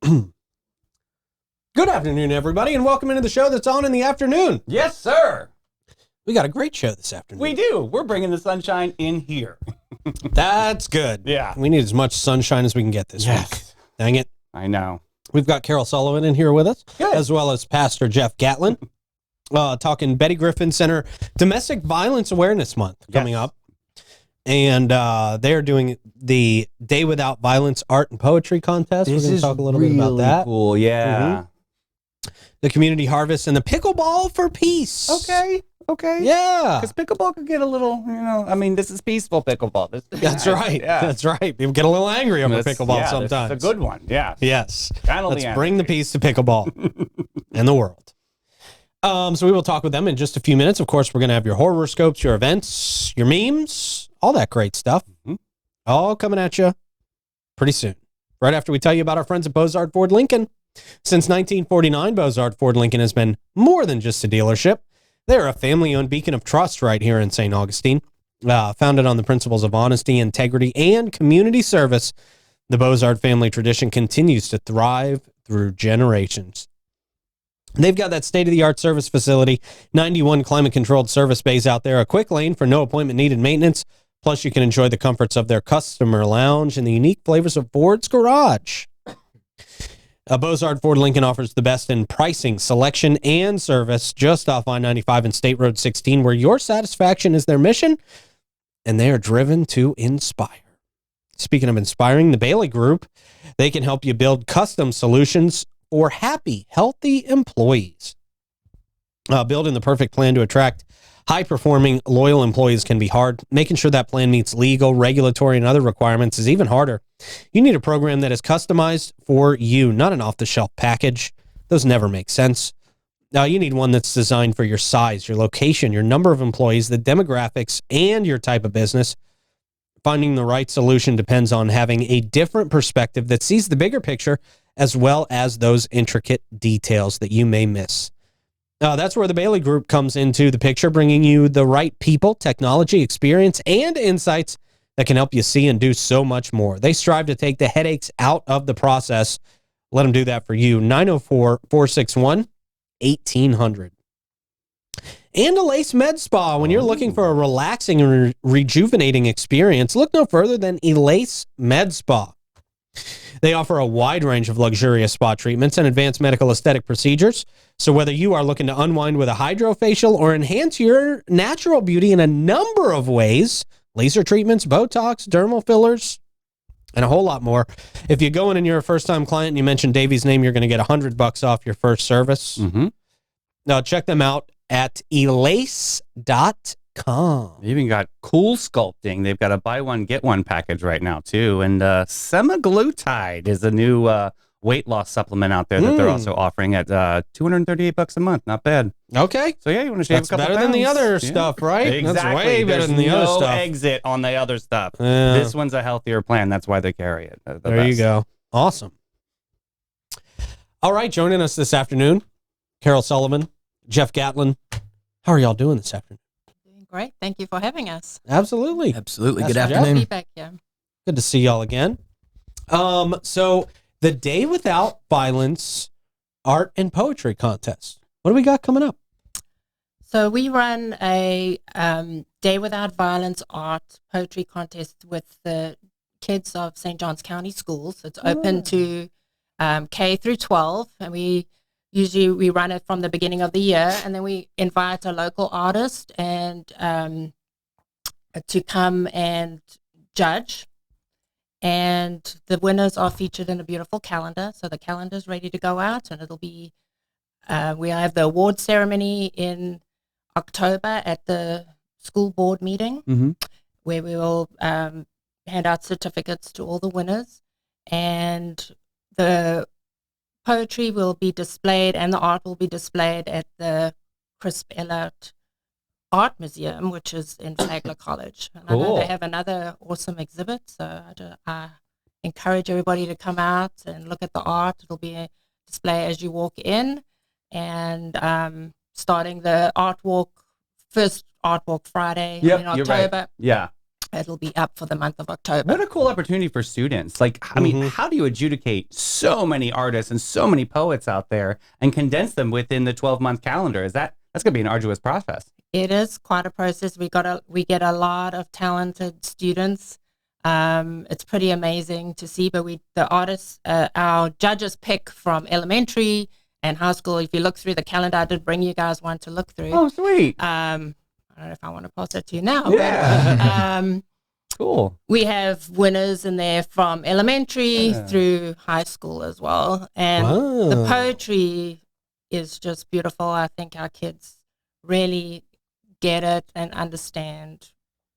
Good afternoon, everybody, and welcome into the show that's on in the afternoon. Yes, sir. We got a great show this afternoon. We do. We're bringing the sunshine in here. That's good. Yeah. We need as much sunshine as we can get this week. Dang it. I know. We've got Carole Sullivan in here with us, Good. as well as Pastor Jeff Gatlin, talking Betty Griffin Center Domestic Violence Awareness Month coming up. And they're doing the Day Without Violence Art and Poetry Contest. We're going to talk a little bit about that. Cool, yeah. The Community Harvest and the Pickleball for Peace. Okay. Yeah. Because pickleball could get a little, this is peaceful pickleball. That's right. Yeah. That's right. People get a little angry over pickleball sometimes. It's a good one. Yeah. Yes. Channel Let's the bring the peace to pickleball and the world. So we will talk with them in just a few minutes. Of course, we're going to have your horoscopes, your events, your memes, all that great stuff. All coming at you pretty soon. Right after we tell you about our friends at Bozard Ford Lincoln. Since 1949, Bozard Ford Lincoln has been more than just a dealership. They're a family-owned beacon of trust right here in St. Augustine. Founded on the principles of honesty, integrity, and community service, the Bozard family tradition continues to thrive through generations. They've got that state-of-the-art service facility, 91 climate-controlled service bays out there, a quick lane for no appointment-needed maintenance, plus you can enjoy the comforts of their customer lounge and the unique flavors of Ford's Garage. Bozard Ford Lincoln offers the best in pricing, selection, and service just off I-95 and State Road 16, where your satisfaction is their mission, and they are driven to inspire. Speaking of inspiring, the Bailey Group, they can help you build custom solutions for happy, healthy employees. Building the perfect plan to attract high-performing, loyal employees can be hard. Making sure that plan meets legal, regulatory, and other requirements is even harder. You need a program that is customized for you, not an off-the-shelf package. Those never make sense. You need one that's designed for your size, your location, your number of employees, the demographics, and your type of business. Finding the right solution depends on having a different perspective that sees the bigger picture as well as those intricate details that you may miss. That's where the Bailey Group comes into the picture, bringing you the right people, technology, experience, and insights that can help you see and do so much more. They strive to take the headaches out of the process. Let them do that for you. 904-461-1800. And a Lace Med Spa. When you're looking for a relaxing and rejuvenating experience, look no further than Elace Med Spa. They offer a wide range of luxurious spa treatments and advanced medical aesthetic procedures. So whether you are looking to unwind with a hydrofacial or enhance your natural beauty in a number of ways, laser treatments, Botox, dermal fillers, and a whole lot more. If you go in and you're a first-time client and you mention Davey's name, you're going to get $100 off your first service. Now check them out at elace.com. They even got cool sculpting. They've got a buy one, get one package right now, too. And semaglutide is a new weight loss supplement out there that they're also offering at $238 a month. Not bad. Okay. So, yeah, you want to shave a couple better pounds. than the other stuff, right? Exactly. That's way better than the other stuff. There's no exit on the other stuff. This one's a healthier plan. That's why they carry it. There you go. Awesome. All right, joining us this afternoon, Carole Sullivan, Jeff Gatlin. How are y'all doing this afternoon? Great. Thank you for having us. Absolutely. Absolutely. That's Good Jeff. afternoon. Be back here. Good to see y'all again. So the Day Without Violence Art and Poetry Contest. What do we got coming up? So we run a Day Without Violence Art Poetry Contest with the kids of St. John's County Schools. It's open to K through 12, and we run it from the beginning of the year, and then we invite a local artist and to come and judge. And the winners are featured in a beautiful calendar. So the calendar is ready to go out, and it'll be, we have the award ceremony in October at the school board meeting, where we will hand out certificates to all the winners. And the poetry will be displayed and the art will be displayed at the Crisp Ellert Art Museum, which is in Flagler College. And I know they have another awesome exhibit, so I encourage everybody to come out and look at the art. It'll be a display as you walk in, and starting the art walk, first art walk Friday in October. Right. Yeah. It'll be up for the month of October. What a cool opportunity for students. Like, I mean, how do you adjudicate so many artists and so many poets out there and condense them within the 12-month calendar? That's going to be an arduous process. It is quite a process. We get a lot of talented students. It's pretty amazing to see, but the artists, our judges pick from elementary and high school. If you look through the calendar, I did bring you guys one to look through. Oh, sweet. I don't know if I want to pass that to you now. Yeah. But, cool. we have winners in there from elementary through high school as well. And the poetry is just beautiful. I think our kids really get it and understand,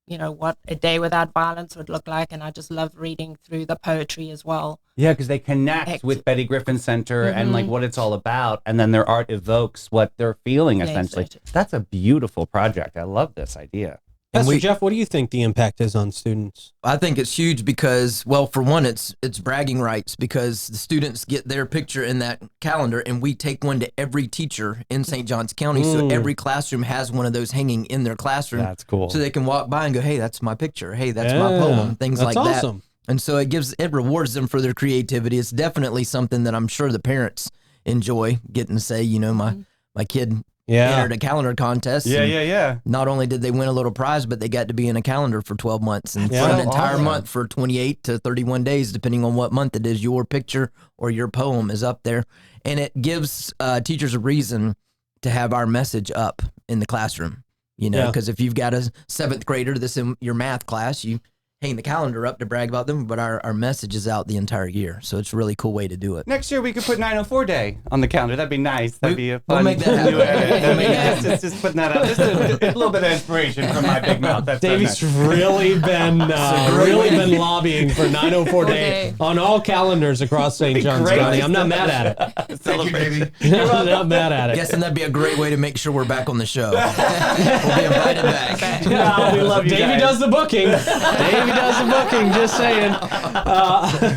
what a day without violence would look like. And I just love reading through the poetry as well. Yeah, because they connect with Betty Griffin Center and like what it's all about. And then their art evokes what they're feeling, essentially. Exactly. That's a beautiful project. I love this idea. Pastor Jeff, what do you think the impact is on students? I think it's huge because, well, for one, it's bragging rights because the students get their picture in that calendar, and we take one to every teacher in St. Johns County. So every classroom has one of those hanging in their classroom. That's cool. So they can walk by and go, hey, that's my picture. Hey, that's my poem. Things like awesome. that. And so it rewards them for their creativity. It's definitely something that I'm sure the parents enjoy getting to say, my kid entered a calendar contest. Yeah. Not only did they win a little prize, but they got to be in a calendar for 12 months and for an entire month for 28 to 31 days, depending on what month it is. Your picture or your poem is up there. And it gives teachers a reason to have our message up in the classroom, because if you've got a 7th grader that's in your math class, you hang the calendar up to brag about them, but our message is out the entire year. So it's a really cool way to do it. Next year we could put 904 Day on the calendar. That'd be nice. That'd be a fun. We'll make that new edit. Just putting that out. Just a little bit of inspiration from my big mouth. That's Davy's really been lobbying for 904 Day on all calendars across St. Johns County. I'm not mad at it. Thank you, baby. I'm not mad at it. Guessing that'd be a great way to make sure we're back on the show. We'll be invited back. No, we love you Davey guys. does the booking. Davey does the booking, just saying.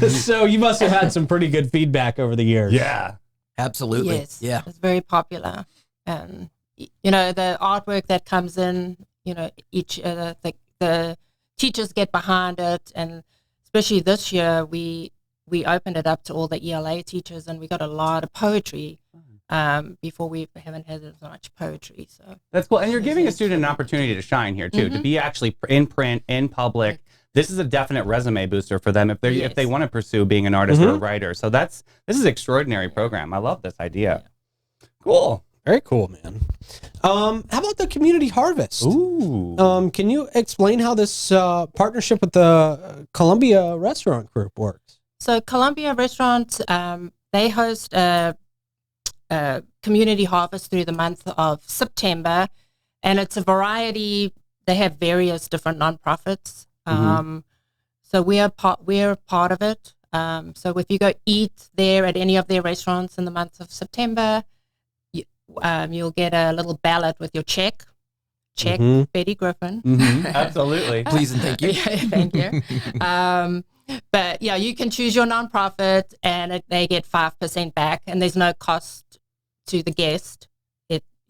So you must have had some pretty good feedback over the years. Yeah. Absolutely. Yes. Yeah. It's very popular. And, the artwork that comes in, each, the teachers get behind it. And especially this year, we opened it up to all the ELA teachers, and we got a lot of poetry. Before we haven't had as much poetry. So that's cool. And you're giving a student an opportunity to shine here too, to be actually in print, in public. This is a definite resume booster for them if they want to pursue being an artist or a writer. So this is an extraordinary program. I love this idea. Yeah. Cool. Very cool, man. How about the community harvest? Ooh. Can you explain how this partnership with the Columbia Restaurant Group works? So Columbia Restaurant, they host a community harvest through the month of September, and it's a variety. They have various different nonprofits. So we're part of it. So if you go eat there at any of their restaurants in the month of September, you'll get a little ballot with your check. Betty Griffin. Absolutely. Please and thank you. Thank you. But yeah, you can choose your nonprofit, and they get 5% back, and there's no cost to the guest.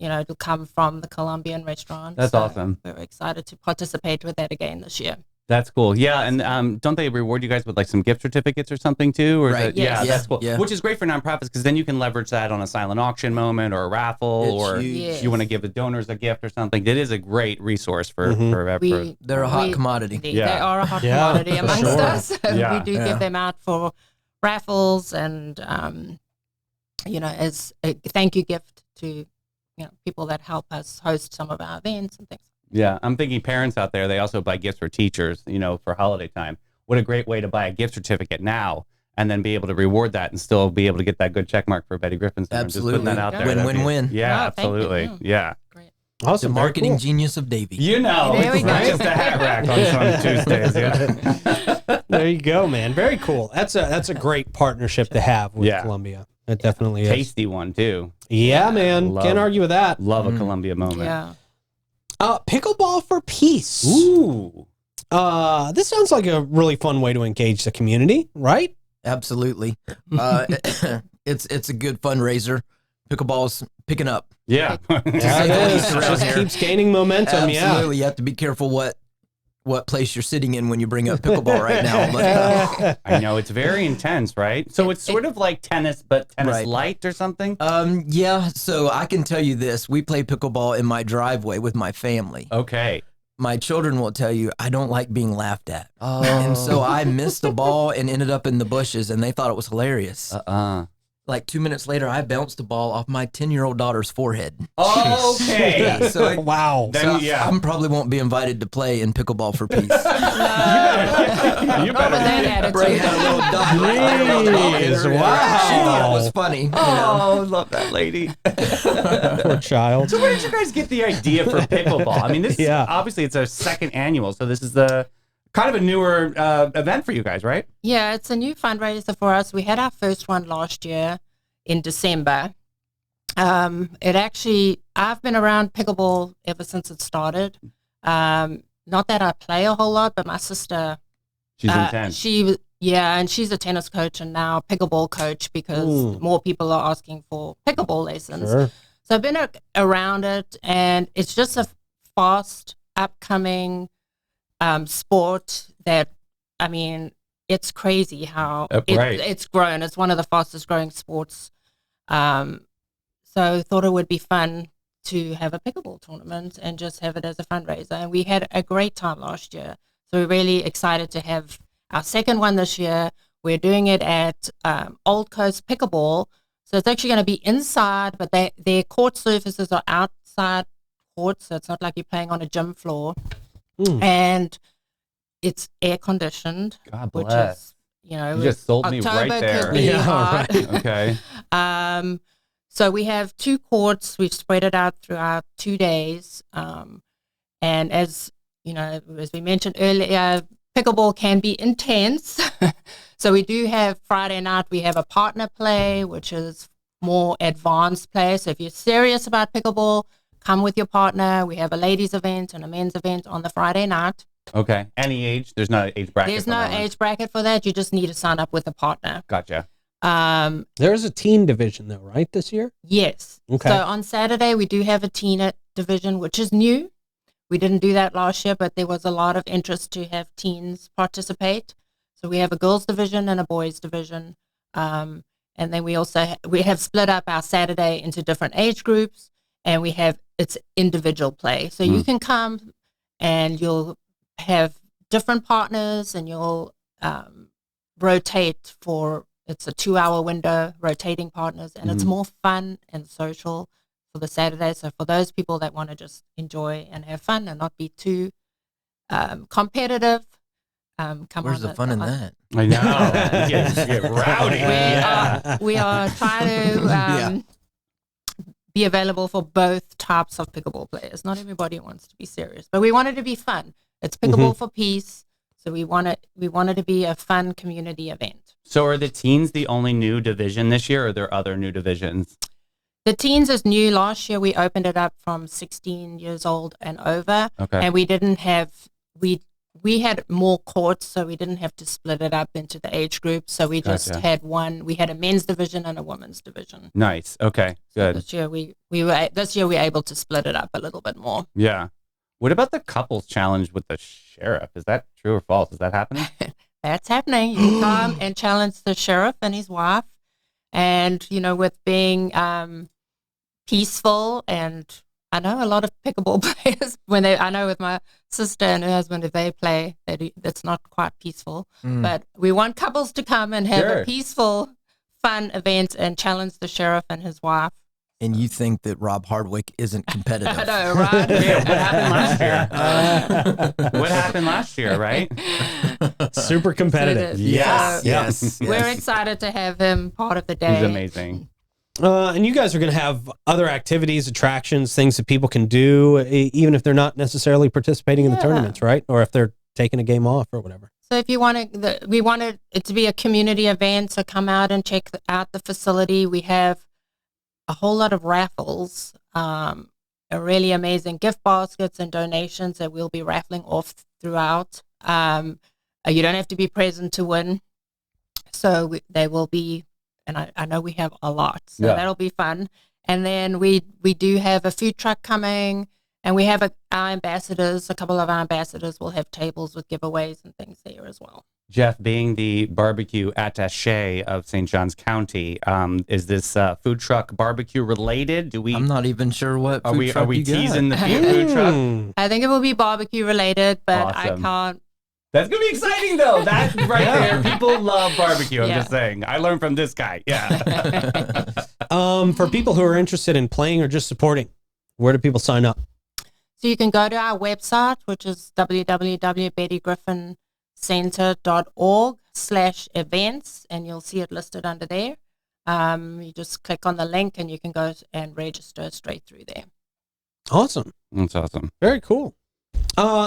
It'll come from the Colombian restaurant. That's awesome. We're excited to participate with that again this year. That's cool. Yeah, and don't they reward you guys with like some gift certificates or something too? Or right. Yes. Yeah, that's cool. Yeah. Which is great for nonprofits because then you can leverage that on a silent auction moment or a raffle, or Yes. you want to give the donors a gift or something. It is a great resource for They're a hot commodity. They are a hot commodity amongst us. Yeah. We do give them out for raffles and as a thank you gift to people that help us host some of our events and things. Yeah, I'm thinking parents out there, they also buy gifts for teachers, for holiday time. What a great way to buy a gift certificate now and then be able to reward that and still be able to get that good check mark for Betty Griffin Center. Absolutely. Just putting that out there. Win-win-win. Yeah, Oh, thank you. absolutely. Yeah. Great. Awesome. The very marketing cool. genius of Davey. There we It's not go. just a hat rack on Tuesdays. Yeah. There you go, man. Very cool. That's a great partnership to have with Columbia. It definitely is. Tasty one too. Yeah, man. Can't argue with that. Love a Columbia moment. Yeah. Pickleball for Peace. Ooh. This sounds like a really fun way to engage the community, right? Absolutely. It's a good fundraiser. Pickleball's picking up. Yeah. Yeah, it is. It around just here. keeps gaining momentum. Absolutely. You have to be careful what what place you're sitting in when you bring up pickleball right now. But, I know it's very intense, right? So it's sort of like tennis, but tennis light or something. yeah. So I can tell you this: we play pickleball in my driveway with my family. Okay. My children will tell you I don't like being laughed at, Oh. and so I missed the ball and ended up in the bushes, and they thought it was hilarious. Like 2 minutes later, I bounced the ball off my 10-year-old daughter's forehead. Oh, okay. Yeah, so Wow. Then, I probably won't be invited to play in pickleball for peace. You better that Bring attitude. a little dot. Jeez, wow. She thought it was funny. Oh, love that lady. Poor child. So where did you guys get the idea for pickleball? I mean, this Yeah. obviously it's our second annual, so this is the kind of a newer event for you guys, right? Yeah, it's a new fundraiser for us. We had our first one last year in December. I've been around pickleball ever since it started. Not that I play a whole lot, but my sister, She's intense. and she's a tennis coach and now pickleball coach because more people are asking for pickleball lessons. Sure. So I've been around it, and it's just a fast, upcoming sport that, I mean, it's crazy how it's grown. It's one of the fastest growing sports. So I thought it would be fun to have a pickleball tournament and just have it as a fundraiser. And we had a great time last year. So we're really excited to have our second one this year. We're doing it at Old Coast Pickleball. So it's actually going to be inside, but their court surfaces are outside courts. So it's not like you're playing on a gym floor. And it's air conditioned, God which bless. is, You just sold me October right there. could be hot. Okay. So we have 2 courts. We've spread it out throughout 2 days. And as you know, as we mentioned earlier, pickleball can be intense. So we do have Friday night, we have a partner play, which is more advanced play. So if you're serious about pickleball, come with your partner. We have a ladies event and a men's event on the Friday night. Okay. Any age? There's no age bracket. There's no age bracket for that. You just need to sign up with a partner. Gotcha. There's a teen division, though, right, this year? Yes. Okay. So on Saturday, we do have a teen division, which is new. We didn't do that last year, but there was a lot of interest to have teens participate. So we have a girls division and a boys division. And then we also we have split up our Saturday into different age groups, and it's individual play. So you can come and you'll have different partners, and you'll rotate it's a 2-hour window, rotating partners, and it's more fun and social for the Saturday. So for those people that want to just enjoy and have fun and not be too competitive, come on. Where's the fun in that? I know. Get rowdy. We are trying to be available for both types of pickleball players. Not everybody wants to be serious, but we want it to be fun. It's pickleball for peace. So we want it to be a fun community event. So are the teens the only new division this year, or are there other new divisions? The teens is new. Last year we opened it up from 16 years old and over. Okay. And we didn't have we had more courts, so we didn't have to split it up into the age groups. So we just had one. We had a men's division and a women's division. Nice. Okay. Good. This year we were able to split it up a little bit more. Yeah. What about the couples challenge with the sheriff? Is that true or false? Is that happening? That's happening. You can come and challenge the sheriff and his wife. And, with being peaceful, and I know a lot of pickleball players, I know with my sister and her husband, if they play, that's not quite peaceful. But we want couples to come and have a peaceful, fun event and challenge the sheriff and his wife. And you think that Rob Hardwick isn't competitive? I know, right? Yeah, what happened last year? What happened last year, right? Super competitive. Yes. We're excited to have him part of the day. He's amazing. And you guys are going to have other activities, attractions, things that people can do, even if they're not necessarily participating in the tournaments, right? Or if they're taking a game off or whatever. So if you we wanted it to be a community event, so come out and check out the facility. We have a whole lot of raffles, a really amazing gift baskets and donations that we'll be raffling off throughout. You don't have to be present to win. So they will be, and I know we have a lot, so that'll be fun. And then we do have a food truck coming, And we have our ambassadors, a couple of our ambassadors will have tables with giveaways and things there as well. Jeff, being the barbecue attaché of St. Johns County, is this food truck barbecue related? I'm not even sure what food truck are we you got. teasing the food truck? I think it will be barbecue related, but Awesome. I can't. That's going to be exciting, though. That right there. People love barbecue. I'm Yeah. just saying. I learned from this guy. Yeah. For people who are interested in playing or just supporting, where do people sign up? So you can go to our website, which is www.bettygriffincenter.org/events, and you'll see it listed under there. You just click on the link and you can go and register straight through there. Awesome. That's awesome. Very cool.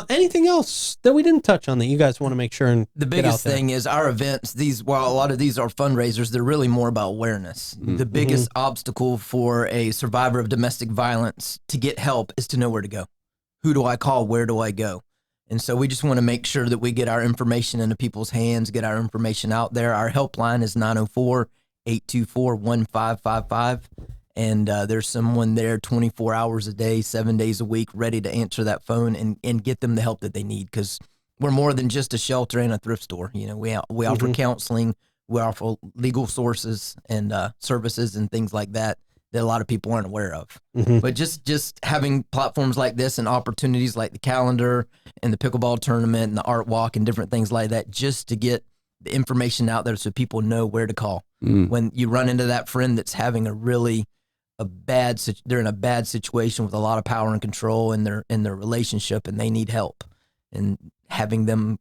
Anything else that we didn't touch on that you guys want to make sure and The get out biggest there? thing is our events. While a lot of these are fundraisers, they're really more about awareness. The biggest obstacle for a survivor of domestic violence to get help is to know where to go. Who do I call? Where do I go? And so we just want to make sure that we get our information into people's hands, get our information out there. Our helpline is 904-824-1555. And there's someone there 24 hours a day, 7 days a week, ready to answer that phone and get them the help that they need. Because we're more than just a shelter and a thrift store. You know, we offer counseling, we offer legal sources and services and things like that a lot of people aren't aware of. But just having platforms like this and opportunities like the calendar and the pickleball tournament and the art walk and different things like that, just to get the information out there so people know where to call. When you run into that friend that's having they're in a bad situation with a lot of power and control in their relationship and they need help, and giving them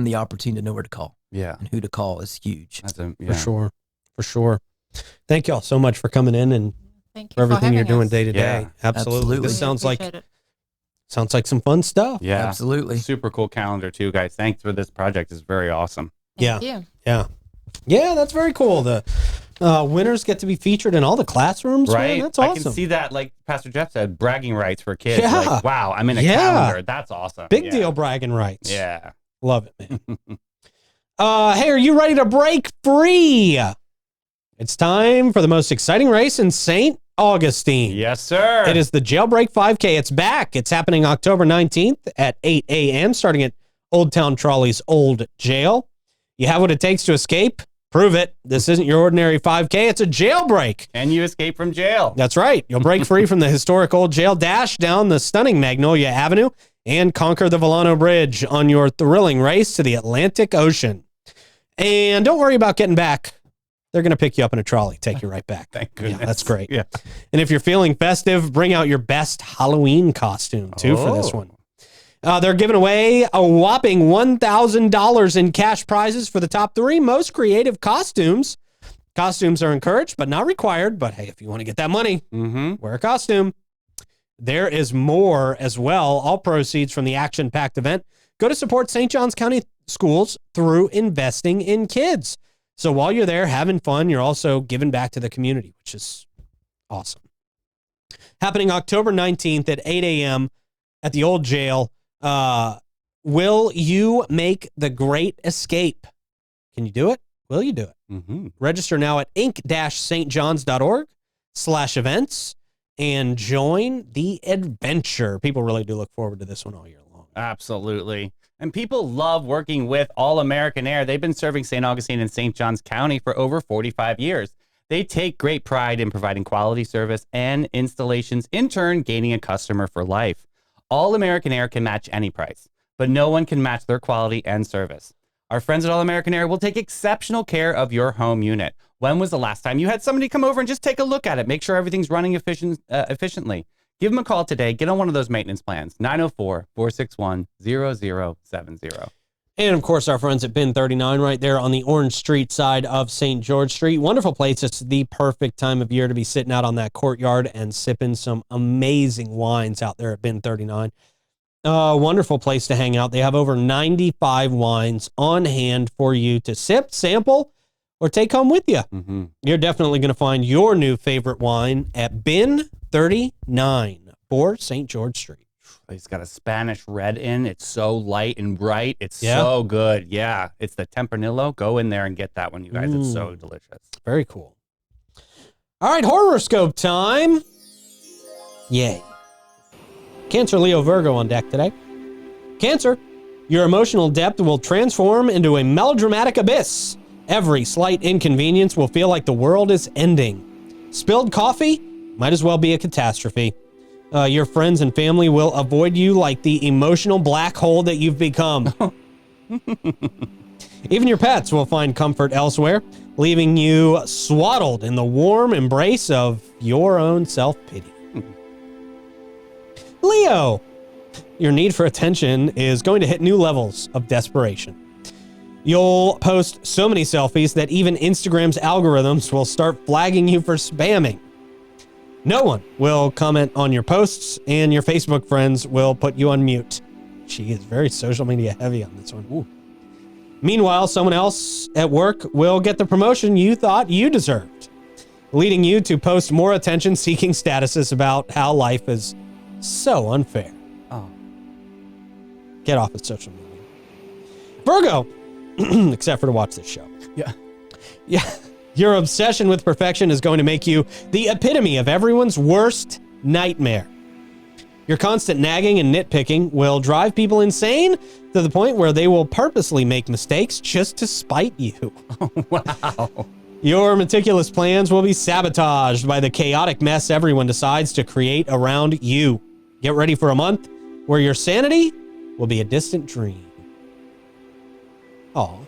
the opportunity to know where to call. Yeah. And who to call is huge. For sure. Thank y'all so much for coming in and Thank you for everything you're having doing us. day to day. Yeah. Absolutely. This Really sounds like appreciate it. some fun stuff. Yeah. Absolutely. Super cool calendar, too, guys. Thanks for this project. It's very awesome. Thank you. Yeah, that's very cool. The winners get to be featured in all the classrooms. Right? Man, that's awesome. I can see that, like Pastor Jeff said, bragging rights for kids. Yeah. Like, wow, I'm in a Yeah. calendar. That's awesome. Big Yeah. deal bragging rights. Yeah. Love it, man. Hey, are you ready to break free? It's time for the most exciting race in St. Augustine. Yes, sir. It is the Jailbreak 5K. It's back. It's happening October 19th at 8 a.m., starting at Old Town Trolley's Old Jail. You have what it takes to escape? Prove it. This isn't your ordinary 5K. It's a jailbreak. And you escape from jail. That's right. You'll break free from the historic old jail, dash down the stunning Magnolia Avenue, and conquer the Volano Bridge on your thrilling race to the Atlantic Ocean. And don't worry about getting back. They're going to pick you up in a trolley, take you right back. Thank goodness. Yeah, that's great. Yeah. And if you're feeling festive, bring out your best Halloween costume, too, for this one. They're giving away a whopping $1,000 in cash prizes for the top 3 most creative costumes. Costumes are encouraged, but not required. But hey, if you want to get that money, wear a costume. There is more as well. All proceeds from the action-packed event go to support St. Johns County schools through investing in kids. So while you're there having fun, you're also giving back to the community, which is awesome. Happening October 19th at 8 a.m. at the old jail. Will you make the great escape? Can you do it? Will you do it? Register now at inc-stjohns.org/events and join the adventure. People really do look forward to this one all year long. Absolutely. And people love working with All American Air. They've been serving St. Augustine and St. Johns County for over 45 years. They take great pride in providing quality service and installations, in turn, gaining a customer for life. All American Air can match any price, but no one can match their quality and service. Our friends at All American Air will take exceptional care of your home unit. When was the last time you had somebody come over and just take a look at it, make sure everything's running efficiently? Give them a call today. Get on one of those maintenance plans, 904-461-0070. And, of course, our friends at Bin 39 right there on the Orange Street side of St. George Street. Wonderful place. It's the perfect time of year to be sitting out on that courtyard and sipping some amazing wines out there at Bin 39. Wonderful place to hang out. They have over 95 wines on hand for you to sip, sample, or take home with you. You're definitely going to find your new favorite wine at Bin 39 for St. George Street. It's got a Spanish red in. It's so light and bright. It's so good. Yeah. It's the Tempranillo. Go in there and get that one, you guys. It's so delicious. Very cool. All right, horoscope time. Yay. Cancer, Leo, Virgo on deck today. Cancer, your emotional depth will transform into a melodramatic abyss. Every slight inconvenience will feel like the world is ending. Spilled coffee might as well be a catastrophe. Your friends and family will avoid you like the emotional black hole that you've become. Even your pets will find comfort elsewhere, leaving you swaddled in the warm embrace of your own self-pity. Leo, your need for attention is going to hit new levels of desperation. You'll post so many selfies that even Instagram's algorithms will start flagging you for spamming. No one will comment on your posts, and your Facebook friends will put you on mute. She is very social media heavy on this one. Ooh. Meanwhile, someone else at work will get the promotion you thought you deserved, leading you to post more attention-seeking statuses about how life is so unfair. Oh. Get off of social media. Virgo, except for to watch this show. Yeah. Your obsession with perfection is going to make you the epitome of everyone's worst nightmare. Your constant nagging and nitpicking will drive people insane to the point where they will purposely make mistakes just to spite you. Wow. Your meticulous plans will be sabotaged by the chaotic mess everyone decides to create around you. Get ready for a month where your sanity will be a distant dream. Oh.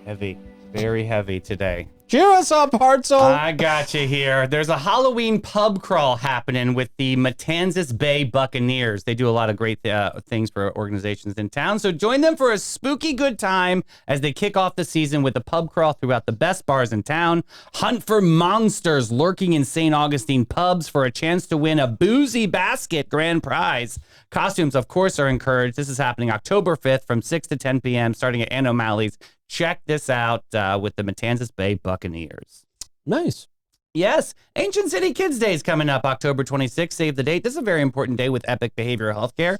Heavy. Very heavy today. Cheer us up, Hartzell. I got you here. There's a Halloween pub crawl happening with the Matanzas Bay Buccaneers. They do a lot of great things for organizations in town. So join them for a spooky good time as they kick off the season with a pub crawl throughout the best bars in town. Hunt for monsters lurking in St. Augustine pubs for a chance to win a boozy basket grand prize. Costumes, of course, are encouraged. This is happening October 5th from 6 to 10 p.m. starting at Ann O'Malley's. Check this out with the Matanzas Bay Buccaneers. Nice. Yes. Ancient City Kids Day is coming up October 26th. Save the date. This is a very important day with Epic Behavioral Healthcare.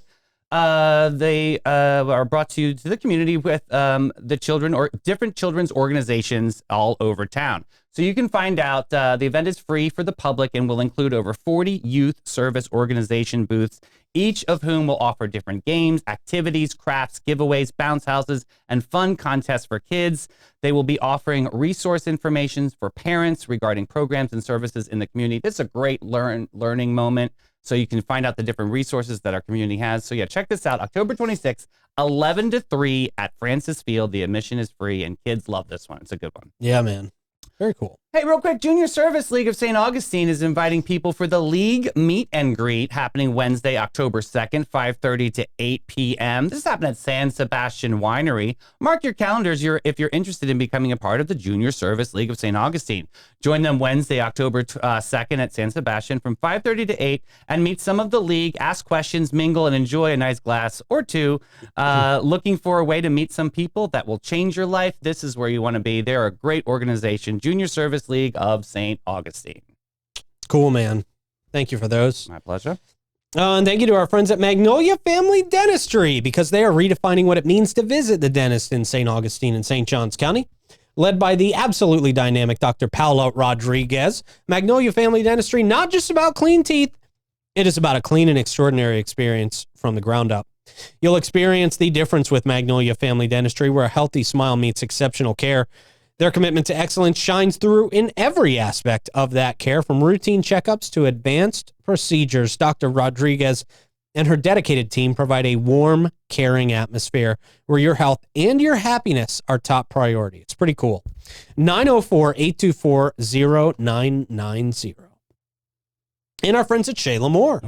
They are brought to the community with the children or different children's organizations all over town. So you can find out the event is free for the public and will include over 40 youth service organization booths, each of whom will offer different games, activities, crafts, giveaways, bounce houses, and fun contests for kids. They will be offering resource information for parents regarding programs and services in the community. This is a great learning moment. So you can find out the different resources that our community has. So yeah, check this out. October 26th, 11 to 3 at Francis Field. The admission is free and kids love this one. It's a good one. Yeah, man. Very cool. Hey, real quick, Junior Service League of St. Augustine is inviting people for the league meet and greet happening Wednesday, October 2nd, 5:30 to 8 p.m. This is happening at San Sebastian Winery. Mark your calendars if you're interested in becoming a part of the Junior Service League of St. Augustine. Join them Wednesday, October 2nd at San Sebastian from 5:30 to 8 and meet some of the league, ask questions, mingle, and enjoy a nice glass or two. Looking for a way to meet some people that will change your life? This is where you want to be. They're a great organization, Junior Service League of St. Augustine. Cool, man. Thank you for those. My pleasure. And thank you to our friends at Magnolia Family Dentistry, because they are redefining what it means to visit the dentist in St. Augustine and St. Johns County. Led by the absolutely dynamic Dr. Paula Rodriguez, Magnolia Family Dentistry, not just about clean teeth, it is about a clean and extraordinary experience from the ground up. You'll experience the difference with Magnolia Family Dentistry, where a healthy smile meets exceptional care. Their commitment to excellence shines through in every aspect of that care, from routine checkups to advanced procedures. Dr. Rodriguez and her dedicated team provide a warm, caring atmosphere where your health and your happiness are top priority. It's pretty cool. 904-824-0990. And our friends at Shayla Moore,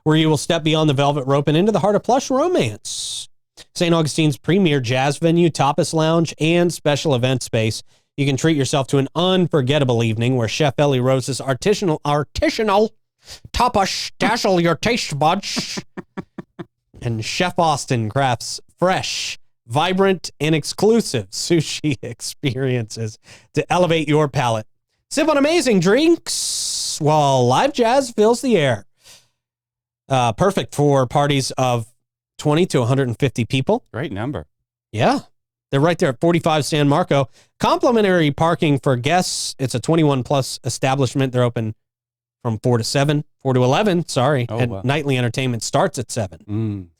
where you will step beyond the velvet rope and into the heart of plush romance. St. Augustine's premier jazz venue, tapas lounge, and special event space. You can treat yourself to an unforgettable evening where Chef Ellie Rose's artisanal tapas dazzle your taste buds, and Chef Austin crafts fresh, vibrant, and exclusive sushi experiences to elevate your palate. Sip on amazing drinks while live jazz fills the air. Perfect for parties of 20 to 150 people. Great number. Yeah. They're right there at 45 San Marco. Complimentary parking for guests. It's a 21 plus establishment. They're open from 4 to 11, sorry. Oh, and wow. nightly entertainment starts at 7.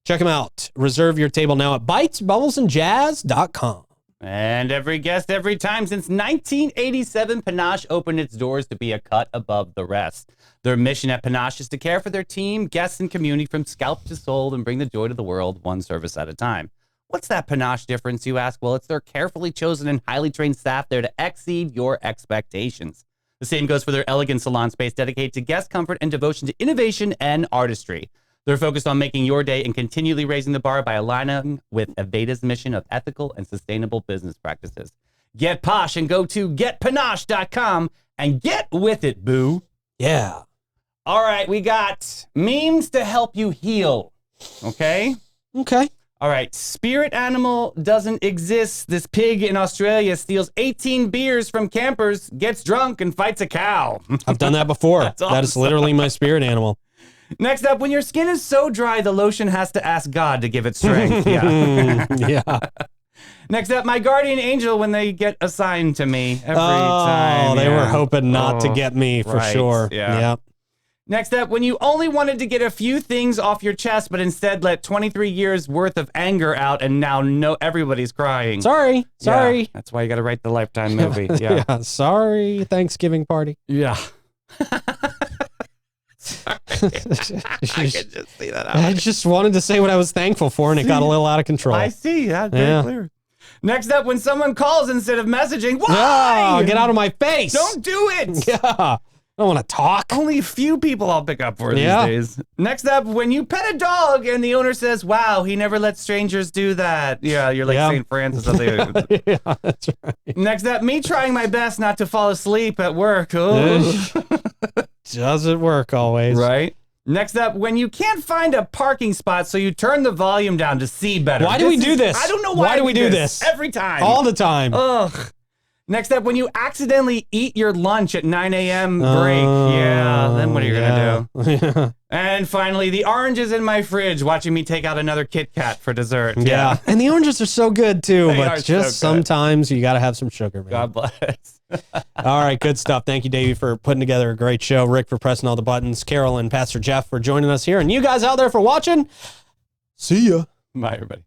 Check them out. Reserve your table now at bitesbubblesandjazz.com. And every guest, every time since 1987, Panache opened its doors to be a cut above the rest. Their mission at Panache is to care for their team, guests, and community from scalp to soul and bring the joy to the world one service at a time. What's that Panache difference, you ask? Well, it's their carefully chosen and highly trained staff there to exceed your expectations. The same goes for their elegant salon space dedicated to guest comfort and devotion to innovation and artistry. They're focused on making your day and continually raising the bar by aligning with Aveda's mission of ethical and sustainable business practices. Get posh and go to getpanache.com and get with it, boo. Yeah. All right, we got memes to help you heal. Okay? Okay. All right, spirit animal doesn't exist. This pig in Australia steals 18 beers from campers, gets drunk, and fights a cow. I've done that before. That's That is awesome. literally my spirit animal. Next up, when your skin is so dry, the lotion has to ask God to give it strength. Yeah. Yeah. Next up, my guardian angel when they get assigned to me every time. Oh, they were yeah. hoping not to Oh, get me for right, sure. yeah. Next up, when you only wanted to get a few things off your chest, but instead let 23 years worth of anger out, and now everybody's crying. Sorry. Yeah, that's why you got to write the Lifetime movie. Yeah. Sorry. Thanksgiving party. Yeah. I just see that I just wanted to say what I was thankful for, and it got a little out of control. I see. That's very clear. Next up, when someone calls instead of messaging, why? Oh, get out of my face. Don't do it. Yeah. I don't want to talk. Only a few people I'll pick up for these days. Next up, when you pet a dog and the owner says, wow, he never lets strangers do that. Yeah, you're like St. Francis of the... Yeah, that's right. Next up, me trying my best not to fall asleep at work. Oh. Doesn't work always. Right? Next up, when you can't find a parking spot, so you turn the volume down to see better. Why do we do this? I don't know why do we do this? Every time. All the time. Ugh. Next up, when you accidentally eat your lunch at 9 a.m. break. Yeah, then what are you going to do? And finally, the oranges in my fridge watching me take out another Kit Kat for dessert. Yeah. And the oranges are so good too, They are but so just good. sometimes you got to have some sugar, man. God bless. All right, good stuff. Thank you, Davey, for putting together a great show. Rick for pressing all the buttons. Carol and Pastor Jeff for joining us here. And you guys out there for watching. See ya. Bye, everybody.